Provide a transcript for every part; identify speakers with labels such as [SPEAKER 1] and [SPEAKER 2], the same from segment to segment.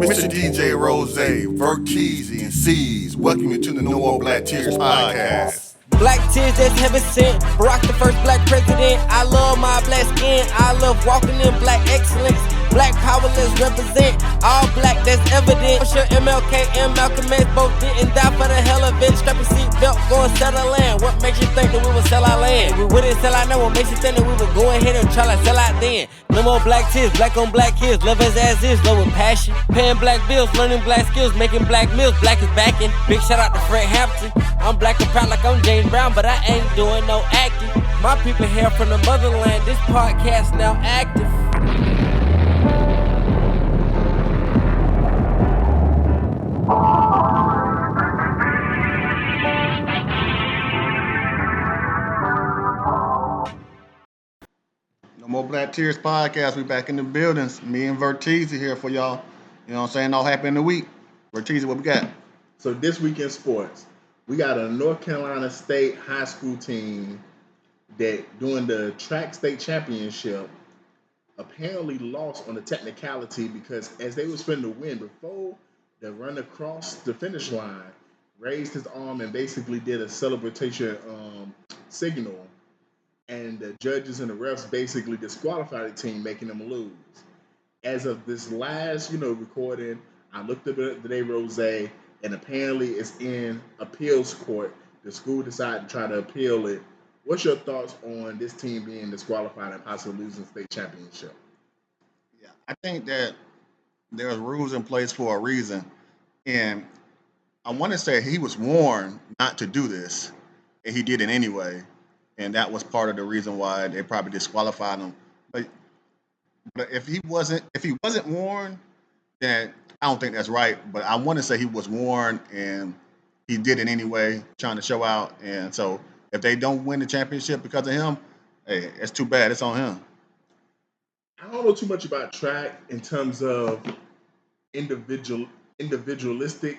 [SPEAKER 1] Mr. DJ Rose, Verteezy, and C's. Welcome you to the No More Black Tears podcast.
[SPEAKER 2] Black tears that's heaven sent. Barack the first black president. I love my black skin. I love walking in black excellence. Black power, let's represent. All black, that's evident. I'm sure MLK and Malcolm X both didn't die for the hell of it. Strap a seatbelt, go and settle land. What makes you think that we would sell our land? We wouldn't sell out now. What makes you think that we would go ahead and try to sell out then? No more black tears, black on black kids. Love us as is, love with passion. Paying black bills, learning black skills, making black meals. Black is backing. Big shout out to Fred Hampton. I'm black and proud like I'm James Brown, but I ain't doing no acting. My people here from the motherland. This podcast now active.
[SPEAKER 1] No More Black Tears podcast. We back in the buildings. Me and Verteezy here for y'all. You know what I'm saying? All happened in the week. Verteezy, what we got?
[SPEAKER 3] So this week in sports, we got a North Carolina State high school team that doing the track state championship apparently lost on the technicality because as they was finna to win before the run across the finish line, raised his arm and basically did a celebration signal, and the judges and the refs basically disqualified the team, making them lose. As of this last, recording, I looked up it today, Rose, and apparently it's in appeals court. The school decided to try to appeal it. What's your thoughts on this team being disqualified and possibly losing the state championship?
[SPEAKER 1] Yeah, I think that there's rules in place for a reason. And I want to say he was warned not to do this, and he did it anyway. And that was part of the reason why they probably disqualified him. But if he wasn't warned, then I don't think that's right. But I want to say he was warned and he did it anyway, trying to show out. And so if they don't win the championship because of him, hey, it's too bad. It's on him.
[SPEAKER 3] I don't know too much about track in terms of individualistic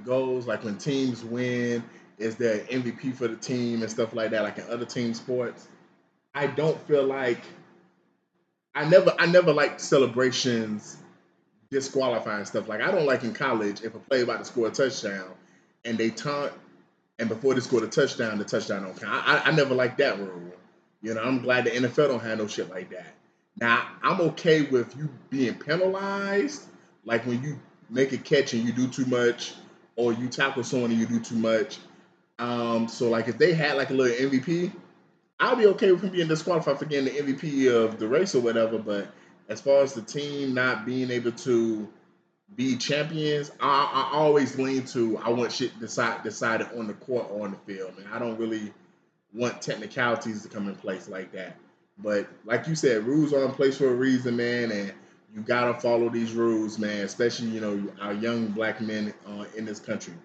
[SPEAKER 3] goals, like when teams win, is there an MVP for the team and stuff like that, like in other team sports. I don't feel like I never liked celebrations disqualifying stuff. Like I don't like in college if a player about to score a touchdown and they taunt, and before they score the touchdown don't count. I never liked that rule. I'm glad the NFL don't have no shit like that. Now I'm okay with you being penalized, like when you make a catch and you do too much, or you tackle someone and you do too much. So like if they had like a little MVP, I'll be okay with him being disqualified for getting the MVP of the race or whatever. But as far as the team not being able to be champions, I always lean to I want shit decided on the court or on the field, man. I don't really want technicalities to come in place like that. But like you said, rules are in place for a reason, man, and you gotta follow these rules, man. Especially our young black men in this country.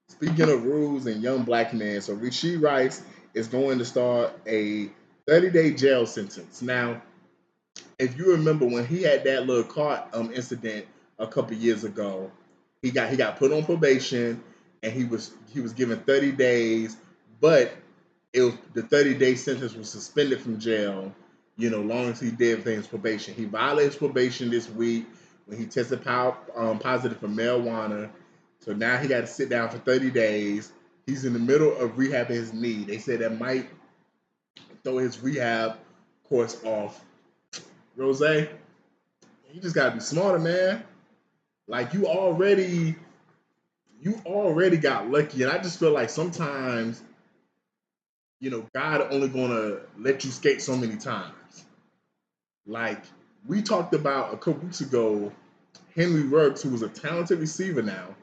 [SPEAKER 3] Speaking of rules and young black men, so Rasher Rice is going to start a 30-day jail sentence. Now, if you remember when he had that little car incident a couple years ago, he got put on probation and he was given 30 days, but the 30-day sentence was suspended from jail, long as he did things probation. He violated his probation this week when he tested positive for marijuana. So now he got to sit down for 30 days. He's in the middle of rehabbing his knee. They said that might throw his rehab course off. Rose, you just got to be smarter, man. Like you already got lucky. And I just feel like sometimes, God only going to let you skate so many times. Like we talked about a couple weeks ago, Henry Ruggs, who was a talented receiver now,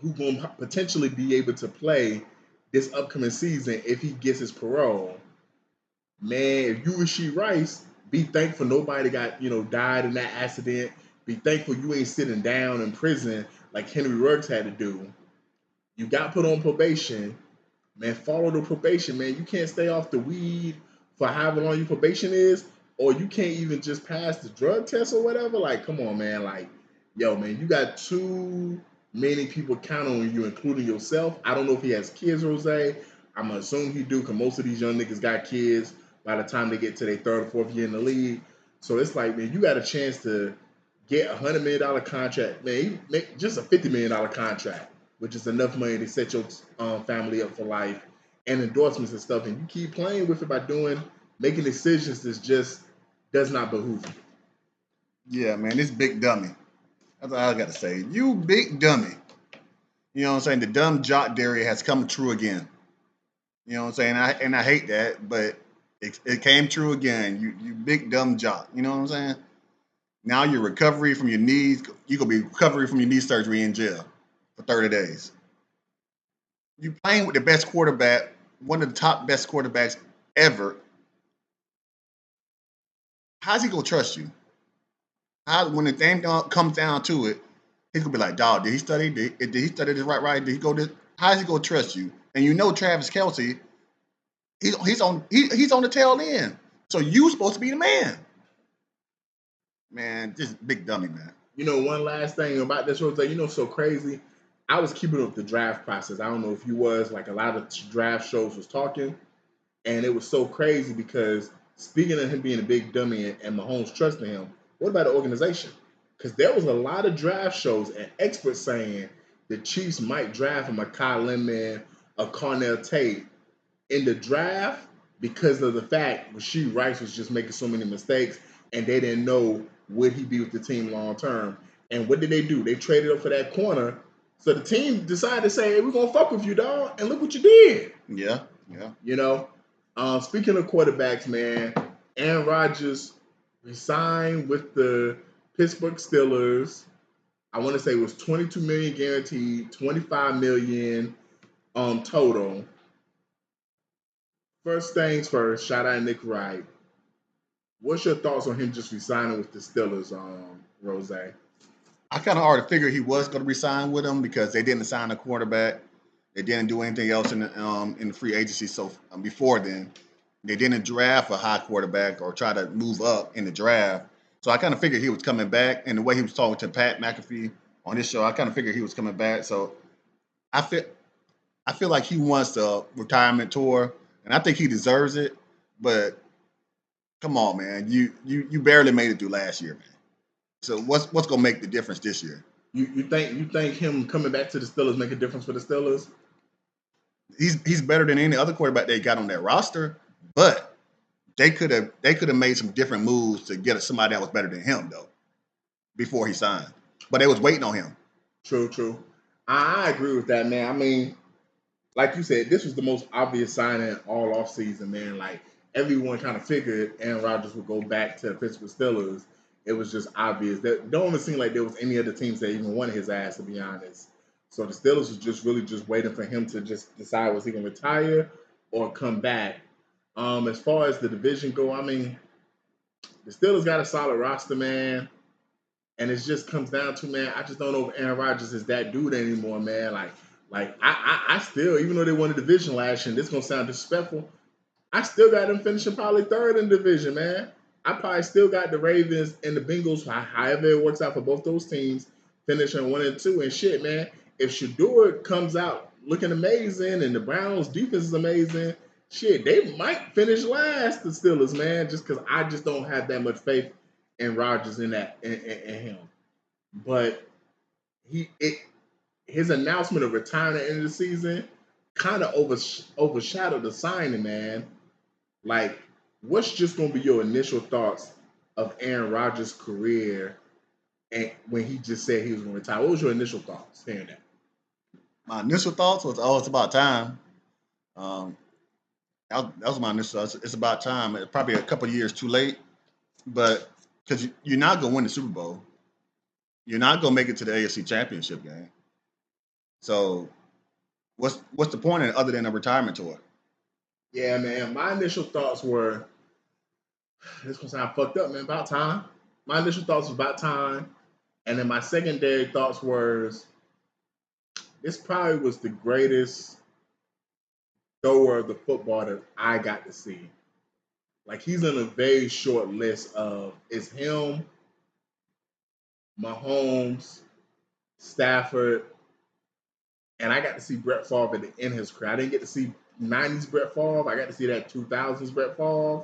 [SPEAKER 3] who's going to potentially be able to play this upcoming season if he gets his parole. Man, if you Rasher Rice, be thankful nobody got, died in that accident. Be thankful you ain't sitting down in prison like Henry Ruggs had to do. You got put on probation. Man, follow the probation, man. You can't stay off the weed for however long your probation is, or you can't even just pass the drug test or whatever. Like, come on, man. Like, yo, man, you got too many people count on you, including yourself. I don't know if he has kids, Rose. I'm going to assume he do, because most of these young niggas got kids by the time they get to their third or fourth year in the league. So it's like, man, you got a chance to get $100 million contract, man. You make just a $50 million contract, which is enough money to set your family up for life and endorsements and stuff. And you keep playing with it by making decisions that just does not behoove you.
[SPEAKER 1] Yeah, man, this big dummy. That's all I got to say. You big dummy. You know what I'm saying? The dumb jock theory has come true again. You know what I'm saying? I hate that, but it came true again. You big dumb jock. You know what I'm saying? Now your recovery from your knees, you gonna be recovery from your knee surgery in jail for 30 days. You playing with the best quarterback, one of the top best quarterbacks ever. How's he gonna trust you? How when the thing comes down to it, he's gonna be like, dog, did he study? Did he study this right? Did he go this? How's he gonna trust you? And you know Travis Kelsey, he's on the tail end. So you supposed to be the man. Man, just big dummy, man.
[SPEAKER 3] One last thing about this Rose, so crazy. I was keeping up with the draft process. I don't know if you was, like, a lot of draft shows was talking, and it was so crazy because speaking of him being a big dummy and Mahomes trusting him, what about the organization? Because there was a lot of draft shows and experts saying the Chiefs might draft a Mekhi Lemon, a Cornell Tate in the draft because of the fact Rasher Rice was just making so many mistakes and they didn't know would he be with the team long term. And what did they do? They traded up for that corner. So the team decided to say, hey, we're going to fuck with you, dog. And look what you did.
[SPEAKER 1] Yeah.
[SPEAKER 3] Speaking of quarterbacks, man, Aaron Rodgers resigned with the Pittsburgh Steelers. I want to say it was $22 million guaranteed, $25 million total. First things first, shout out Nick Wright. What's your thoughts on him just resigning with the Steelers, Rose?
[SPEAKER 1] I kind of already figured he was going to resign with them because they didn't sign a quarterback. They didn't do anything else in the free agency. So before then, they didn't draft a high quarterback or try to move up in the draft. So I kind of figured he was coming back. And the way he was talking to Pat McAfee on this show, I kind of figured he was coming back. So I feel like he wants a retirement tour, and I think he deserves it. But come on, man, you barely made it through last year, man. So what's gonna make the difference this year?
[SPEAKER 3] You think him coming back to the Steelers make a difference for the Steelers?
[SPEAKER 1] He's better than any other quarterback they got on that roster, but they could have made some different moves to get somebody that was better than him though before he signed. But they was waiting on him.
[SPEAKER 3] True. I agree with that, man. I mean, like you said, this was the most obvious signing all offseason, man. Like everyone kind of figured Aaron Rodgers would go back to the Pittsburgh Steelers. It was just obvious. That don't even seem like there was any other teams that even wanted his ass, to be honest. So the Steelers was just really just waiting for him to just decide was he gonna retire or come back. As far as the division go, I mean, the Steelers got a solid roster, man. And it just comes down to, man, I just don't know if Aaron Rodgers is that dude anymore, man. Like I still, even though they won the division last year, and this gonna sound disrespectful, I still got them finishing probably third in the division, man. I probably still got the Ravens and the Bengals, however it works out for both those teams, finishing 1 and 2. And shit, man, if Shador comes out looking amazing and the Browns' defense is amazing, shit, they might finish last, the Steelers, man, just because I just don't have that much faith in Rodgers in him. But his announcement of retiring at the end of the season kind of overshadowed the signing, man. Like, what's just going to be your initial thoughts of Aaron Rodgers' career and when he just said he was going to retire? What was your initial thoughts hearing that?
[SPEAKER 1] My initial thoughts was, oh, it's about time. That was my initial thoughts. It's about time. It's probably a couple of years too late, but because you're not going to win the Super Bowl. You're not going to make it to the AFC Championship game. So what's the point in it other than a retirement tour?
[SPEAKER 3] Yeah, man. My initial thoughts were, this gonna sound fucked up, man. About time. My initial thoughts was about time, and then my secondary thoughts were, this probably was the greatest thrower of the football that I got to see. Like, he's on a very short list of, it's him, Mahomes, Stafford, and I got to see Brett Favre at the end of his career. I didn't get to see 90s Brett Favre. I got to see that 2000s Brett Favre.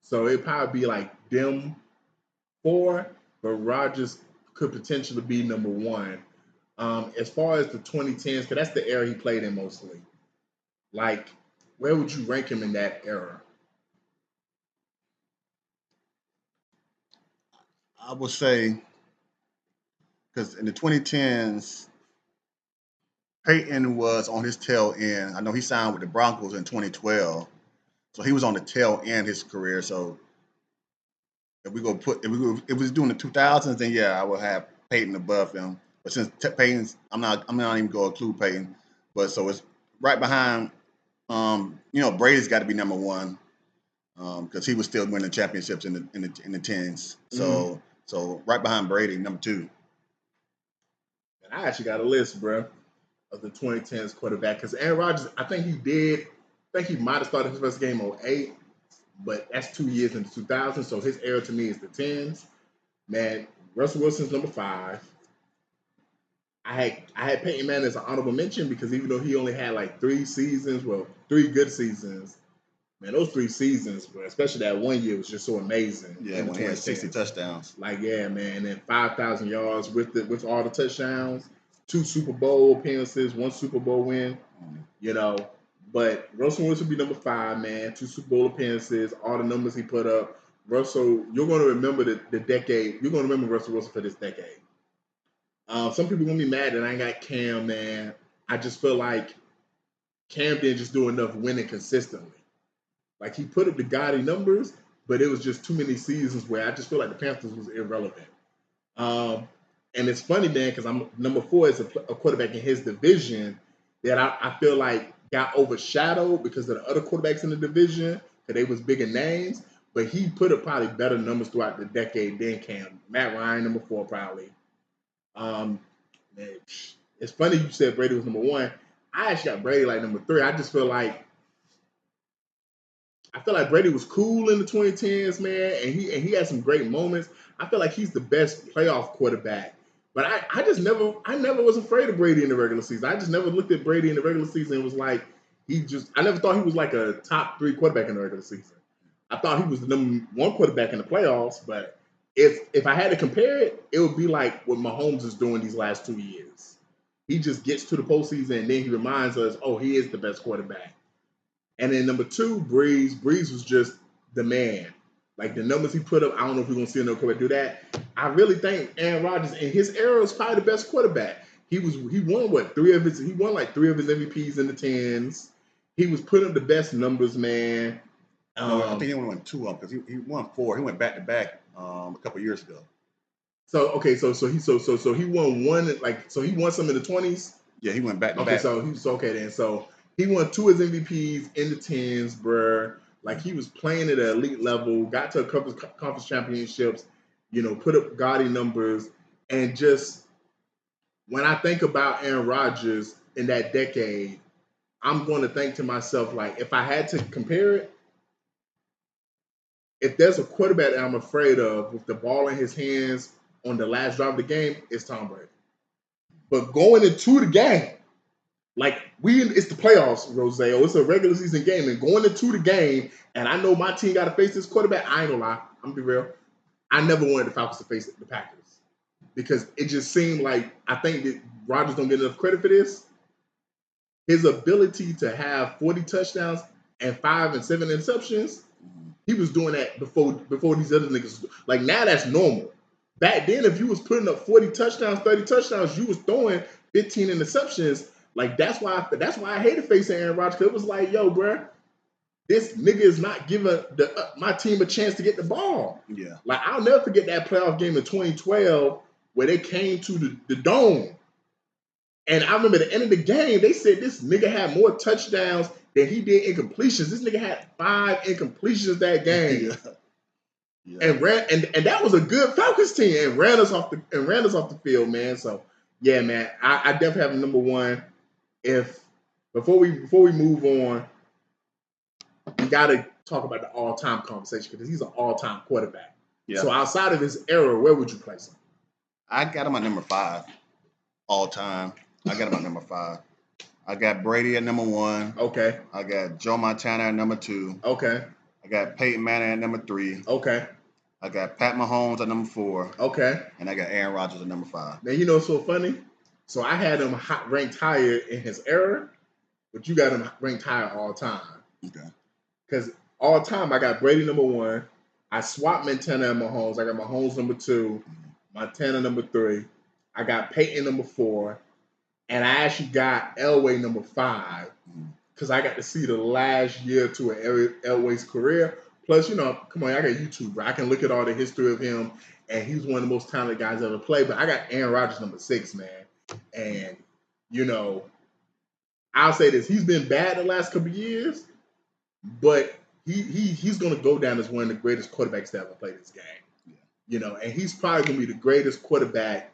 [SPEAKER 3] So it'd probably be like them 4. but Rodgers could potentially be number one. As far as the 2010s, because that's the era he played in mostly. Like, where would you rank him in that era?
[SPEAKER 1] I would say because in the 2010s, Peyton was on his tail end. I know he signed with the Broncos in 2012, so he was on the tail end of his career. So if we was doing the 2000s, then yeah, I would have Peyton above him. But since Peyton's, I'm not even going to include Peyton. But so it's right behind. Brady's got to be number one because he was still winning championships in the tens.
[SPEAKER 3] Mm-hmm.
[SPEAKER 1] So right behind Brady, number two.
[SPEAKER 3] And I actually got a list, bro, of the 2010s quarterback because Aaron Rodgers, I think he might have started his first game on 8, but that's 2 years into 2000. So his era to me is the 10s. Man, Russell Wilson's number 5. I had Peyton Manning as an honorable mention because even though he only had like 3 good seasons, man, those 3 seasons, bro, especially that one year was just so amazing.
[SPEAKER 1] Yeah, when he had 60 touchdowns.
[SPEAKER 3] Like, yeah, man, and 5,000 yards with all the touchdowns, 2 Super Bowl appearances, 1 Super Bowl win, But Russell Wilson would be number 5, man. 2 Super Bowl appearances, all the numbers he put up. Russell, you're going to remember the decade. You're going to remember Russell Wilson for this decade. Some people gonna be mad that I ain't got Cam, man. I just feel like Cam didn't just do enough winning consistently. Like he put up the gaudy numbers, but it was just too many seasons where I just feel like the Panthers was irrelevant. And it's funny, man, because I'm number 4 is a quarterback in his division that I feel like got overshadowed because of the other quarterbacks in the division because they was bigger names. But he put up probably better numbers throughout the decade than Cam. Matt Ryan, number 4, probably. Man, it's funny you said Brady was number 1. I actually got Brady like number 3. I feel like Brady was cool in the 2010s, man, and he had some great moments. I feel like he's the best playoff quarterback. But I never was afraid of Brady in the regular season. I just never looked at Brady in the regular season and was like, I never thought he was like a top 3 quarterback in the regular season. I thought he was the number 1 quarterback in the playoffs, but if I had to compare it, it would be like what Mahomes is doing these last 2 years. He just gets to the postseason and then he reminds us, oh, he is the best quarterback. And then number 2, Breeze. Breeze was just the man. Like the numbers he put up, I don't know if we're gonna see another quarterback do that. I really think Aaron Rodgers in his era was probably the best quarterback. He won like 3 of his MVPs in the 10s. He was putting up the best numbers, man.
[SPEAKER 1] I think he only won 2 of them because he won 4. He went back to back a couple years ago.
[SPEAKER 3] So okay, so he won 1 he won some in the 20s.
[SPEAKER 1] Yeah, he went back to
[SPEAKER 3] back. Okay, so he won 2 of his MVPs in the 10s, bruh. Like he was playing at an elite level, got to a couple conference championships, put up gaudy numbers, and just when I think about Aaron Rodgers in that decade, I'm going to think to myself like, if I had to compare it. If there's a quarterback that I'm afraid of with the ball in his hands on the last drive of the game, it's Tom Brady. But going into the game, it's the playoffs, Roseo. It's a regular season game, and going into the game, and I know my team got to face this quarterback. I ain't gonna lie, I'm gonna be real. I never wanted the Falcons to face the Packers because it just seemed like I think that Rodgers don't get enough credit for this. His ability to have 40 touchdowns and 5 and 7 interceptions. He was doing that before these other niggas. Like now that's normal. Back then, if you was putting up 40 touchdowns, 30 touchdowns, you was throwing 15 interceptions. Like that's why I hated facing Aaron Rodgers. Cause it was like, yo, bro, this nigga is not giving my team a chance to get the ball.
[SPEAKER 1] Yeah.
[SPEAKER 3] Like I'll never forget that playoff game in 2012 where they came to the dome. And I remember at the end of the game, they said this nigga had more touchdowns than he did incompletions. This nigga had 5 incompletions that game. Yeah. And that was a good Falcons team and ran us off the field, man. So yeah, man, I definitely have number 1. Before we move on, we gotta talk about the all-time conversation because he's an all-time quarterback. Yeah. So outside of his era, where would you place him?
[SPEAKER 1] I got him at number 5 all time. I got him at number 5. I got Brady at number 1.
[SPEAKER 3] Okay.
[SPEAKER 1] I got Joe Montana at number 2.
[SPEAKER 3] Okay.
[SPEAKER 1] I got Peyton Manning at number 3.
[SPEAKER 3] Okay.
[SPEAKER 1] I got Pat Mahomes at number 4,
[SPEAKER 3] Okay.
[SPEAKER 1] and I got Aaron Rodgers at number 5.
[SPEAKER 3] Now, you know what's so funny? So I had him ranked higher in his era, but you got him ranked higher all time.
[SPEAKER 1] Okay.
[SPEAKER 3] Because all time, I got Brady number 1. I swapped Montana and Mahomes. I got Mahomes number 2, Montana number 3. I got Peyton number 4. And I actually got Elway number 5 because I got to see the last year to Elway's career. Plus, you know, come on, I got YouTube, bro. I can look at all the history of him, and he's one of the most talented guys ever played. But I got Aaron Rodgers number 6, man. And, you know, I'll say this. He's been bad the last couple of years, but he's going to go down as one of the greatest quarterbacks to ever play this game.
[SPEAKER 1] Yeah.
[SPEAKER 3] You know, and he's probably going to be the greatest quarterback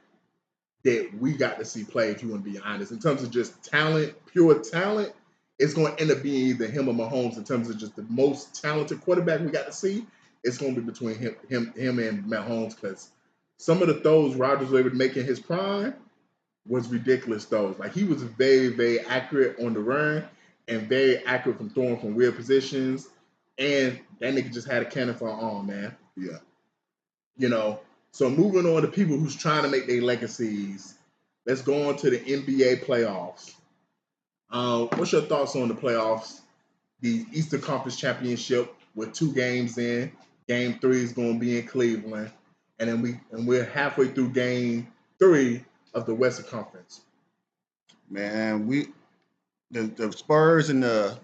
[SPEAKER 3] that we got to see play, if you want to be honest. In terms of just talent, pure talent, it's going to end up being either him or Mahomes. In terms of just the most talented quarterback we got to see, it's going to be between him and Mahomes, because some of the throws Rodgers was able to make in his prime was ridiculous throws. Like, he was very, very accurate on the run and very accurate from throwing from weird positions. And that nigga just had a cannon for an arm, man.
[SPEAKER 1] Yeah.
[SPEAKER 3] You know, so moving on to people who's trying to make their legacies, let's go on to the NBA playoffs. What's your thoughts on the playoffs? The Eastern Conference Championship with 2 games in. Game 3 is going to be in Cleveland, and then we're halfway through Game 3 of the Western Conference.
[SPEAKER 1] Man, the Spurs and the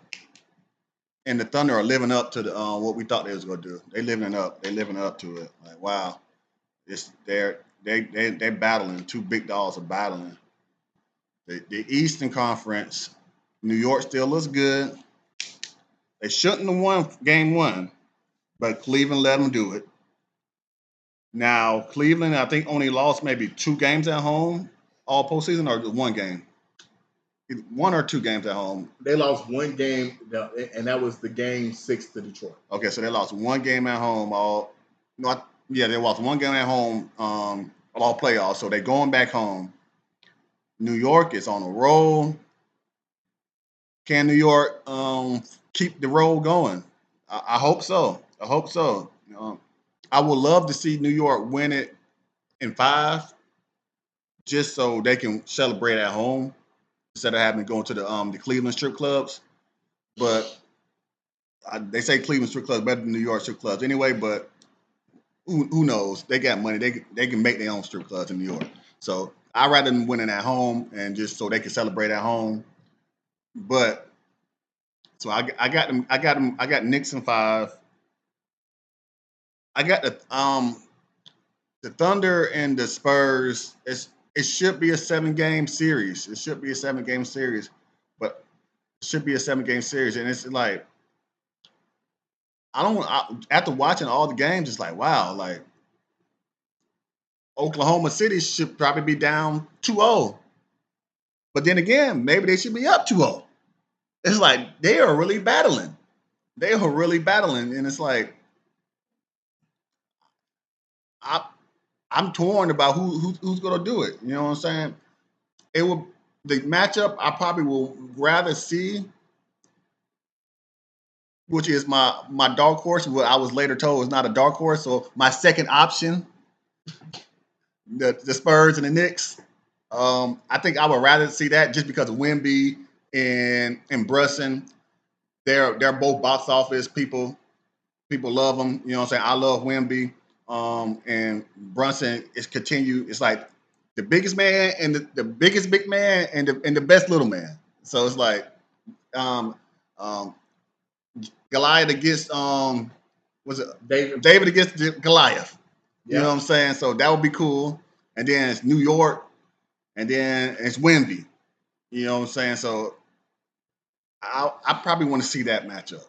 [SPEAKER 1] Thunder are living up to the what we thought they was gonna do. They're living up to it. Like, wow, they're battling. 2 big dogs are battling. The Eastern Conference, New York still looks good. They shouldn't have won Game 1, but Cleveland let them do it. Now, Cleveland, I think, only lost maybe 2 games at home all postseason, or 1 game. 1 or 2 games at home.
[SPEAKER 3] They lost 1 game, and that was the Game 6 to Detroit.
[SPEAKER 1] Okay, so they lost 1 game at home. They lost 1 game at home all playoffs. So they're going back home. New York is on a roll. Can New York keep the roll going? I hope so. I would love to see New York win it in 5, just so they can celebrate at home instead of having to go to the Cleveland strip clubs. But they say Cleveland strip clubs better than New York strip clubs anyway. But who knows? They got money. They can make their own strip clubs in New York. So I'd rather them winning at home, and just so they can celebrate at home. But so I got them. I got Knicks in 5. I got the Thunder and the Spurs. It should be a 7-game series. But it should be a 7-game series, and it's like after watching all the games, it's like, wow, like Oklahoma City should probably be down 2-0. But then again, maybe they should be up 2-0. It's like they are really battling. And it's like I'm torn about who's going to do it. You know what I'm saying? The matchup I probably will rather see, which is my dark horse. What I was later told is not a dark horse. So my second option, the Spurs and the Knicks. I think I would rather see that just because of Wemby and Brunson. They're both box office people. People love them. You know what I'm saying? I love Wemby. And Brunson is continued. It's like the biggest man and the biggest big man and the best little man. So it's like Goliath against was it David against Goliath. You know what I'm saying? So that would be cool. And then it's New York, and then it's Wemby. You know what I'm saying? So I probably want to see that matchup.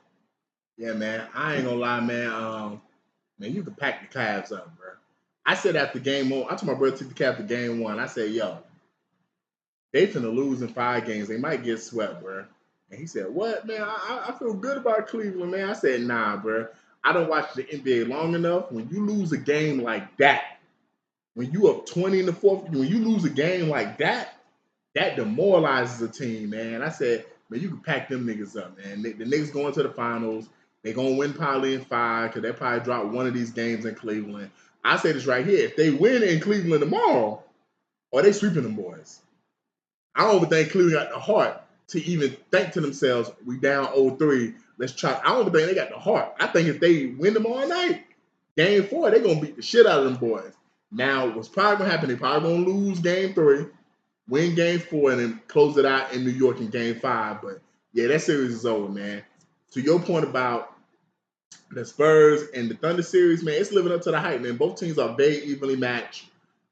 [SPEAKER 3] Yeah, man. I ain't gonna lie, man. Man, you can pack the Cavs up, bro. I said after game 1, I told my brother to take the Cavs to game 1. I said, yo, they finna lose in 5 games. They might get swept, bro. And he said, what, man? I feel good about Cleveland, man. I said, nah, bro. I don't watch the NBA long enough. When you lose a game like that, when you up 20 in the 4th, when you lose a game like that demoralizes a team, man. I said, man, you can pack them niggas up, man. The niggas going to the finals. They're gonna win probably in 5 because they probably drop one of these games in Cleveland. I say this right here: if they win in Cleveland tomorrow, or they sweeping them boys. I don't even think Cleveland got the heart to even think to themselves, we down 0-3. Let's try. I don't even think they got the heart. I think if they win tomorrow night, game 4, they're gonna beat the shit out of them boys. Now, what's probably gonna happen? They probably gonna lose game 3, win game 4, and then close it out in New York in game 5. But yeah, that series is over, man. To your point about the Spurs and the Thunder series, man, it's living up to the hype, man. Both teams are very evenly matched.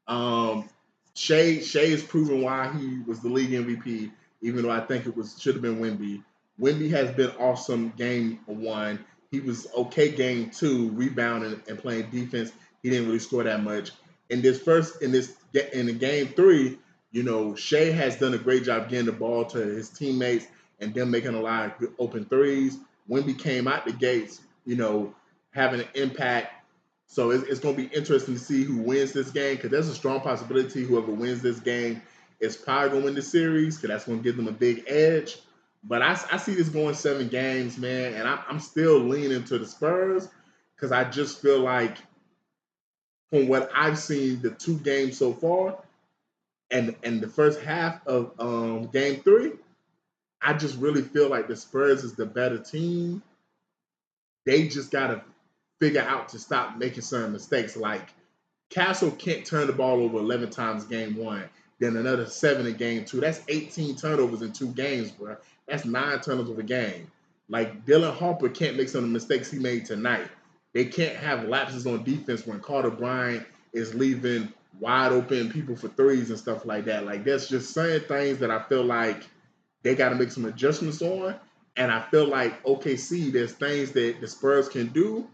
[SPEAKER 3] Um, Shea has proven why he was the league MVP, even though I think it was should have been Wemby. Wemby has been awesome game 1. He was okay game 2, rebounding and playing defense. He didn't really score that much. In the game 3, Shea has done a great job getting the ball to his teammates and them making a lot of good open threes. Wemby came out the gates, having an impact. So it's going to be interesting to see who wins this game, because there's a strong possibility whoever wins this game is probably going to win the series, because that's going to give them a big edge. But I see this going 7 games, man, and I'm still leaning to the Spurs, because I just feel like from what I've seen, the 2 games so far, and the first half of game 3, I just really feel like the Spurs is the better team. They just got to figure out to stop making certain mistakes. Like, Castle can't turn the ball over 11 times game 1, then another 7 in game 2. That's 18 turnovers in 2 games, bro. That's 9 turnovers a game. Like, Dylan Harper can't make some of the mistakes he made tonight. They can't have lapses on defense when Carter Bryant is leaving wide open people for threes and stuff like that. Like, there's just certain things that I feel like they got to make some adjustments on. And I feel like OKC, there's things that the Spurs can do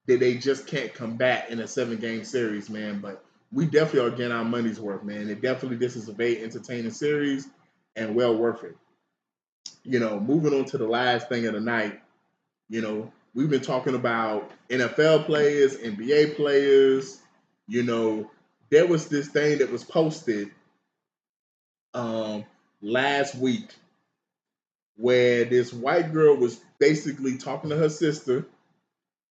[SPEAKER 3] that they just can't combat in a 7-game series, man. But we definitely are getting our money's worth, man. And definitely this is a very entertaining series and well worth it. Moving on to the last thing of the night, we've been talking about NFL players, NBA players. There was this thing that was posted last week where this white girl was basically talking to her sister,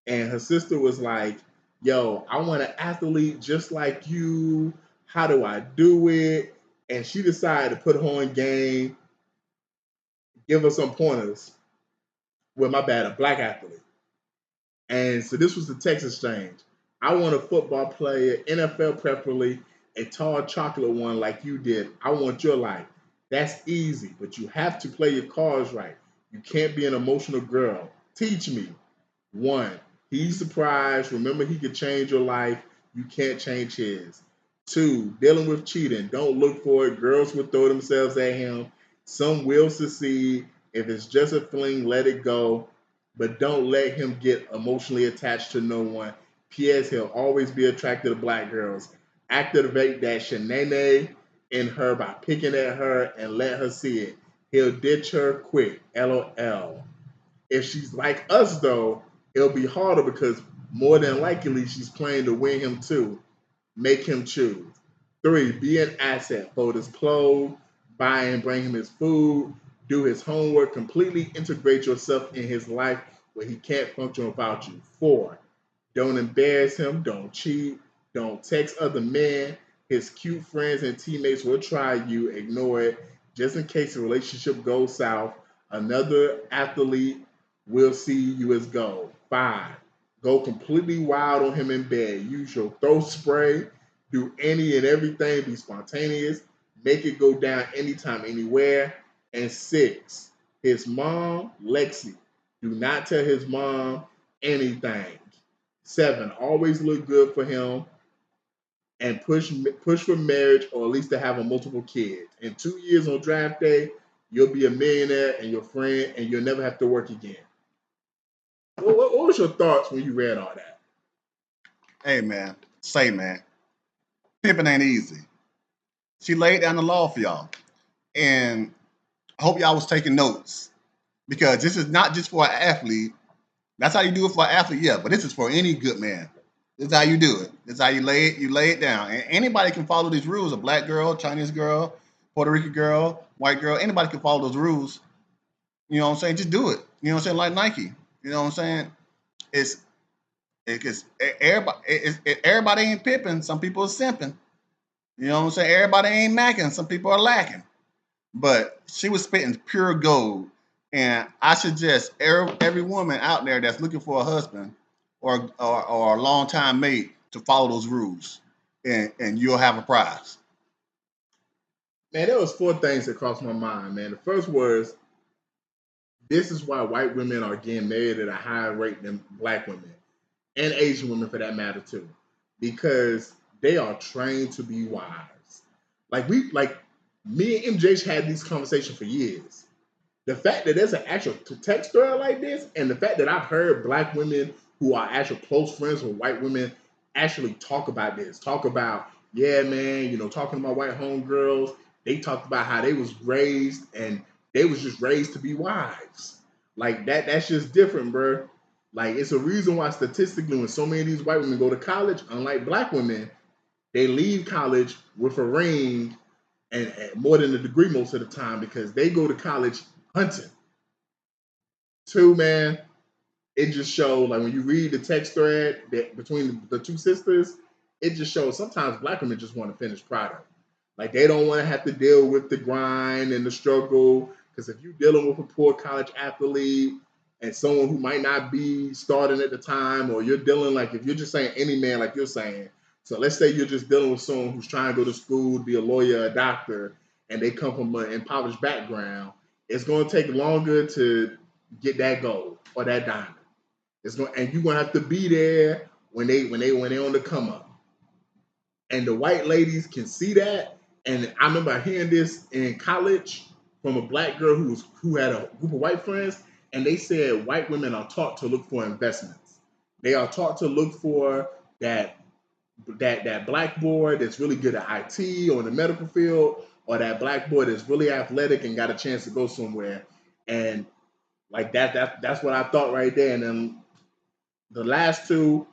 [SPEAKER 3] and her sister was like, yo, I want an athlete just like you. How do I do it? And she decided to put her on game, give her some pointers. Well, my bad, a black athlete. And so this was the text exchange. I want a football player, NFL preferably, a tall chocolate one like you did. I want your life. That's easy, but you have to play your cards right. You can't be an emotional girl. Teach me. 1, he's surprised. Remember, he could change your life. You can't change his. 2, dealing with cheating. Don't look for it. Girls will throw themselves at him. Some will succeed. If it's just a fling, let it go. But don't let him get emotionally attached to no one. P.S. He'll always be attracted to black girls. Activate that shenanigans in her by picking at her and let her see it. He'll ditch her quick. LOL. If she's like us, though, it'll be harder because more than likely she's playing to win him too. Make him choose. 3, be an asset. Fold his clothes, buy and bring him his food, do his homework, completely integrate yourself in his life where he can't function without you. 4, don't embarrass him, don't cheat, don't text other men. His cute friends and teammates will try you, ignore it. Just in case the relationship goes south, another athlete will see you as gold. 5, go completely wild on him in bed. Use your throat spray, do any and everything, be spontaneous, make it go down anytime, anywhere. And 6, his mom, Lexi, do not tell his mom anything. 7, always look good for him and push for marriage, or at least to have a multiple kids. In 2 years on draft day, you'll be a millionaire and your friend, and you'll never have to work again. What was your thoughts when you read all that?
[SPEAKER 1] Hey, man. Man. Pimping ain't easy. She laid down the law for y'all. And I hope y'all was taking notes, because this is not just for an athlete. That's how you do it for an athlete, yeah, but this is for any good man. This is how you do it. This is how you lay it down. And anybody can follow these rules. A black girl, Chinese girl, Puerto Rican girl, white girl, anybody can follow those rules. You know what I'm saying? Just do it. You know what I'm saying? Like Nike. You know what I'm saying? It's because everybody ain't pipping. Some people are simping. You know what I'm saying? Everybody ain't macking. Some people are lacking. But she was spitting pure gold. And I suggest every woman out there that's looking for a husband or a long time mate to follow those rules, and you'll have a prize.
[SPEAKER 3] Man, there was four things that crossed my mind, man. The first was this is why white women are getting married at a higher rate than black women and Asian women for that matter too, because they are trained to be wives. Like me and MJ had these conversations for years. The fact that there's an actual text thread like this, and the fact that I've heard black women who are actual close friends with white women actually talk about this, talk about, yeah, man, talking to my white homegirls, they talked about how they was raised and they was just raised to be wives. Like that's just different, bro. Like it's a reason why statistically when so many of these white women go to college, unlike black women, they leave college with a ring and more than a degree most of the time because they go to college hunting. Two, man, it just shows like when you read the text thread that between the two sisters, it just shows sometimes black women just want to finish product. Like they don't want to have to deal with the grind and the struggle. Because if you're dealing with a poor college athlete and someone who might not be starting at the time, or you're dealing like if you're just saying any man like you're saying, so let's say you're just dealing with someone who's trying to go to school to be a lawyer, a doctor, and they come from an impoverished background, it's going to take longer to get that gold or that diamond. And you're gonna have to be there when they on the come up. And the white ladies can see that. And I remember hearing this in college from a black girl who had a group of white friends, and they said white women are taught to look for investments. They are taught to look for that black boy that's really good at IT or in the medical field, or that black boy that's really athletic and got a chance to go somewhere. And like that's what I thought right there. And then the last two,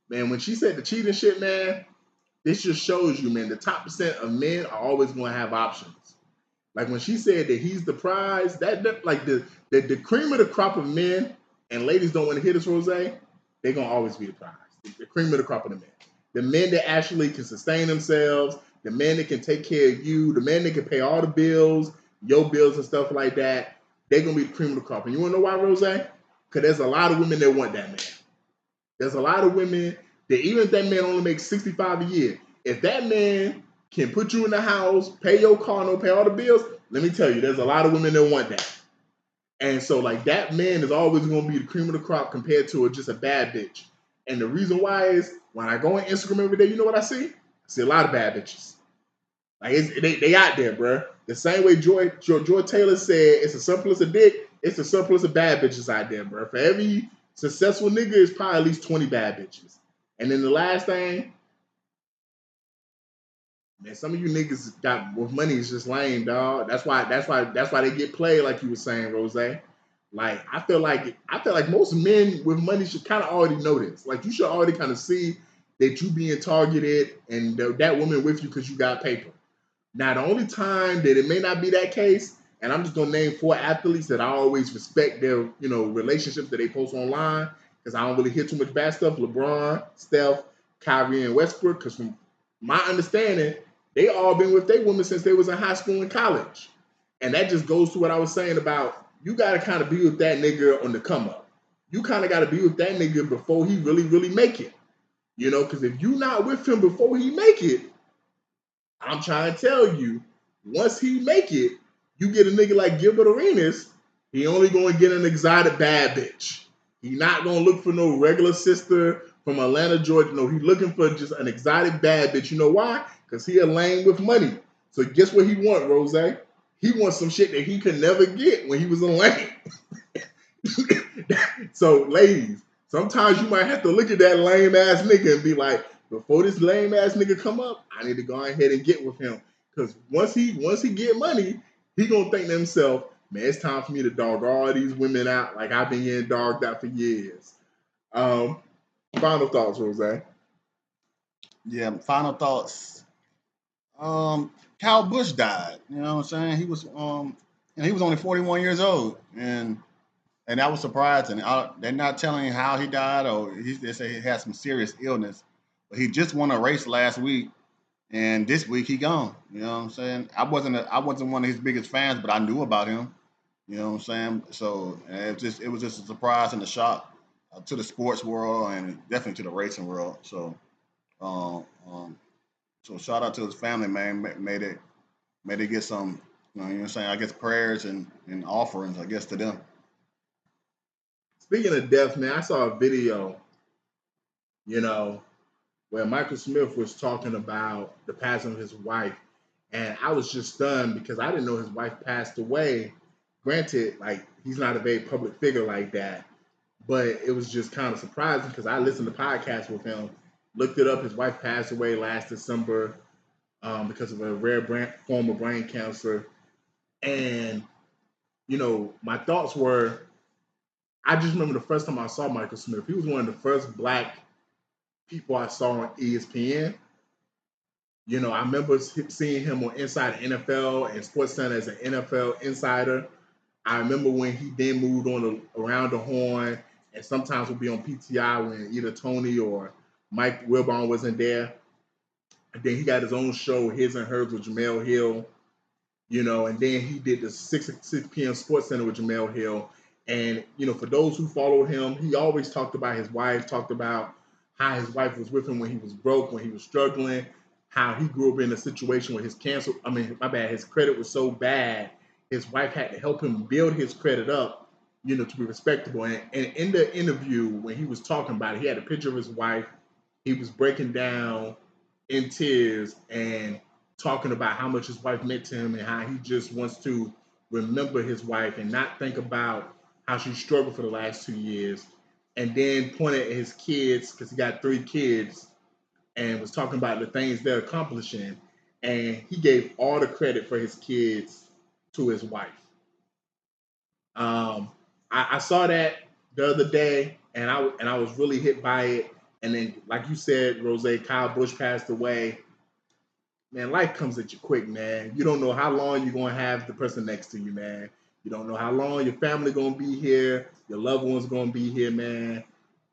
[SPEAKER 3] man, when she said the cheating shit, man, this just shows you, man, the top percent of men are always going to have options. Like when she said that he's the prize, that like the cream of the crop of men, and ladies don't want to hear this, Rose, they're going to always be the prize. The cream of the crop of the men. The men that actually can sustain themselves, the men that can take care of you, the men that can pay all the bills, your bills and stuff like that, they're going to be the cream of the crop. And you want to know why, Rose? Because there's a lot of women that want that man. There's a lot of women that even if that man only makes $65 a year, if that man can put you in the house, pay your car note, pay all the bills, let me tell you, there's a lot of women that want that. And so like that man is always going to be the cream of the crop compared to just a bad bitch. And the reason why is when I go on Instagram every day, you know what I see? I see a lot of bad bitches. Like they out there, bro. The same way Joy Taylor said, it's a surplus of dick. It's a surplus of bad bitches out there, bro. For every successful nigga, is probably at least 20 bad bitches. And then the last thing, man, some of you niggas got with money is just lame, dog. That's why they get played, like you were saying, Rose. Like I feel like most men with money should kind of already know this. Like you should already kind of see that you being targeted and that woman with you because you got paper. Now, the only time that it may not be that case, and I'm just gonna name 4 athletes that I always respect their, relationships that they post online, because I don't really hear too much bad stuff. LeBron, Steph, Kyrie, and Westbrook. Because from my understanding, they all been with their women since they was in high school and college, and that just goes to what I was saying about you gotta kind of be with that nigga on the come up. You kind of gotta be with that nigga before he really, really make it. Because if you not with him before he make it, I'm trying to tell you, once he make it, you get a nigga like Gilbert Arenas, he only going to get an exotic bad bitch. He not going to look for no regular sister from Atlanta, Georgia. No, he looking for just an exotic bad bitch. You know why? Because he a lame with money. So guess what he want, Rose? He wants some shit that he could never get when he was a lame. So, ladies, sometimes you might have to look at that lame ass nigga and be like, before this lame ass nigga come up, I need to go ahead and get with him. Because once he get money, he gonna think to himself, man, it's time for me to dog all these women out like I've been getting dogged out for years. Final thoughts, Rose?
[SPEAKER 1] Yeah, final thoughts. Cal Bush died. You know what I'm saying? He was and he was only 41 years old, and and that was surprising. They're not telling you how he died, or they say he had some serious illness. But he just won a race last week, and this week he gone. You know what I'm saying? I wasn't one of his biggest fans, but I knew about him. You know what I'm saying? So it was just a surprise and a shock to the sports world and definitely to the racing world. Um, um, so shout out to his family, man. May they get some, you know what I'm saying? I guess prayers and offerings, I guess, to them.
[SPEAKER 3] Speaking of death, man, I saw a video, you know, where Michael Smith was talking about the passing of his wife. And I was just stunned because I didn't know his wife passed away. Granted, like, he's not a very public figure like that, but it was just kind of surprising because I listened to podcasts with him, looked it up. His wife passed away last December because of a rare form of brain cancer. And, you know, my thoughts were, I just remember the first time I saw Michael Smith. He was one of the first black people I saw on ESPN. You know, I remember seeing him on Inside the NFL and SportsCenter as an NFL insider. I remember when he then moved on around the horn and sometimes would be on PTI when either Tony or Mike Wilbon wasn't there. And then he got his own show, His and Hers with Jamel Hill, you know, and then he did the 6 p.m. SportsCenter with Jamel Hill. And, you know, for those who followed him, he always talked about his wife, talked about how his wife was with him when he was broke, when he was struggling, how he grew up in a situation where his credit was so bad, his wife had to help him build his credit up, you know, to be respectable. And in the interview, when he was talking about it, he had a picture of his wife. He was breaking down in tears and talking about how much his wife meant to him and how he just wants to remember his wife and not think about how she struggled for the last 2 years, and then pointed at his kids, because he got 3 kids, and was talking about the things they're accomplishing. And he gave all the credit for his kids to his wife. I saw that the other day, and I was really hit by it. And then, like you said, Rose, Kyle Busch passed away. Man, life comes at you quick, man. You don't know how long you're going to have the person next to you, man. You don't know how long your family going to be here. Your loved ones going to be here, man.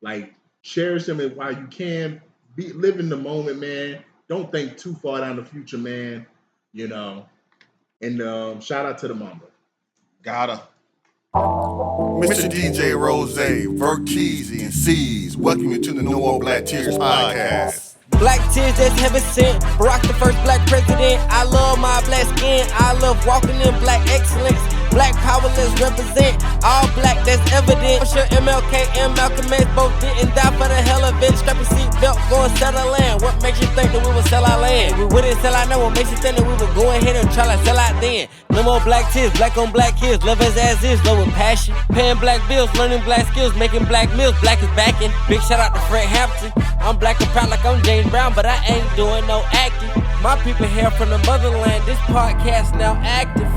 [SPEAKER 3] Like, cherish them while you can. Live in the moment, man. Don't think too far down the future, man. You know. And shout out to the mama.
[SPEAKER 1] Gotta. Mr. DJ Rose, Vert Keezy, and C's, welcome you to the No More Black Tears podcast.
[SPEAKER 2] Black tears that's heaven sent. Barack the first black president. I love my black skin. I love walking in black excellence. Black power, let's represent. All black, that's evident. I'm sure MLK and Malcolm X both didn't die for the hell of it. Strap your seatbelt, go and settle land. What makes you think that we would sell our land? We wouldn't sell our land. What makes you think that we would go ahead and try to sell out then? No more black tears, black on black kids. Love as is, love with passion. Paying black bills, learning black skills, making black meals. Black is backing. Big shout out to Fred Hampton. I'm black and proud like I'm James Brown, but I ain't doing no acting. My people here from the motherland. This podcast now active.